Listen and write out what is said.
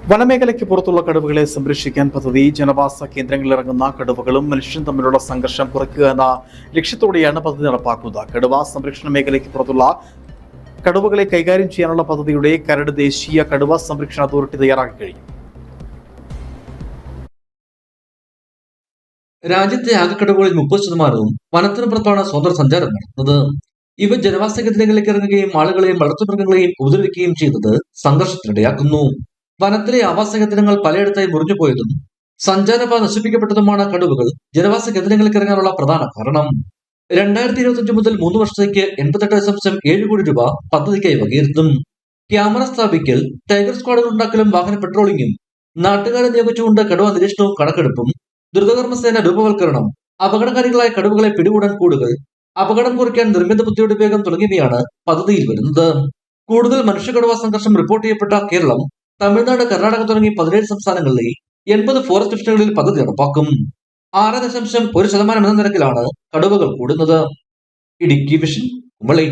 വനമേഖലയ്ക്ക് പുറത്തുള്ള കടുവകളെ സംരക്ഷിക്കാൻ പദ്ധതി ജനവാസ കേന്ദ്രങ്ങളിൽ ഇറങ്ങുന്ന കടുവകളും മനുഷ്യരും തമ്മിലുള്ള സംഘർഷം കുറയ്ക്കുക എന്ന ലക്ഷ്യത്തോടെയാണ് പദ്ധതി നടപ്പാക്കുന്നത്. കടുവ സംരക്ഷണ മേഖലയ്ക്ക് പുറത്തുള്ള കടുവകളെ കൈകാര്യം ചെയ്യാനുള്ള പദ്ധതിയുടെ കരട് ദേശീയ കടുവ സംരക്ഷണ അതോറിറ്റി തയ്യാറാക്കി കഴിഞ്ഞു. രാജ്യത്തെ ആകെ കടുവകളിൽ 30% വനത്തിന് പുറത്താണ് സ്വതന്ത്ര സഞ്ചാരം നടത്തുന്നത്. ഇവ ജനവാസ കേന്ദ്രങ്ങളിലേക്ക് ഇറങ്ങുകയും ആളുകളെയും വളർത്തുമൃഗങ്ങളെയും ഉപദ്രവിക്കുകയും ചെയ്തത് സംഘർഷത്തിനിടയാക്കുന്നു. വനത്തിലെ ആവാസ കേന്ദ്രങ്ങൾ പലയിടത്തായി മുറിഞ്ഞുപോയതും സഞ്ചാരപാത നശിപ്പിക്കപ്പെട്ടതുമാണ് കടുവകൾ ജനവാസ കേന്ദ്രങ്ങളിലേക്ക് ഇറങ്ങാനുള്ള പ്രധാന കാരണം. 2025 മുതൽ 3 വർഷത്തേക്ക് 88.7 കോടി രൂപ പദ്ധതിക്കായി വകയിരുത്തും. ക്യാമറ സ്ഥാപിക്കൽ, ടൈഗർ സ്ക്വാഡുകൾ ഉണ്ടാക്കലും, വാഹന പെട്രോളിംഗും, നാട്ടുകാരെ നിയോഗിച്ചുകൊണ്ട് കടുവ നിരീക്ഷണവും കണക്കെടുപ്പും, ദ്രുതകർമ്മസേന രൂപവൽക്കരണം, അപകടകാരികളായ കടുവകളെ പിടികൂടാൻ കൂടുകൾ, അപകടം കുറയ്ക്കാൻ നിർമ്മിത ബുദ്ധിയുടെ ഉപയോഗം തുടങ്ങിയവയാണ് പദ്ധതിയിൽ വരുന്നത്. കൂടുതൽ മനുഷ്യ-കടുവ സംഘർഷം റിപ്പോർട്ട് ചെയ്യപ്പെട്ട കേരളം, തമിഴ്നാട്, കർണാടക തുടങ്ങി 17 സംസ്ഥാനങ്ങളിലെ 80 ഫോറസ്റ്റ് ഡിവിഷനുകളിൽ പദ്ധതി നടപ്പാക്കും. 6.1% എന്ന നിരക്കിലാണ് കടുവകൾ കൂടുന്നത്. ഇടുക്കി വിഷൻ, കുമളി.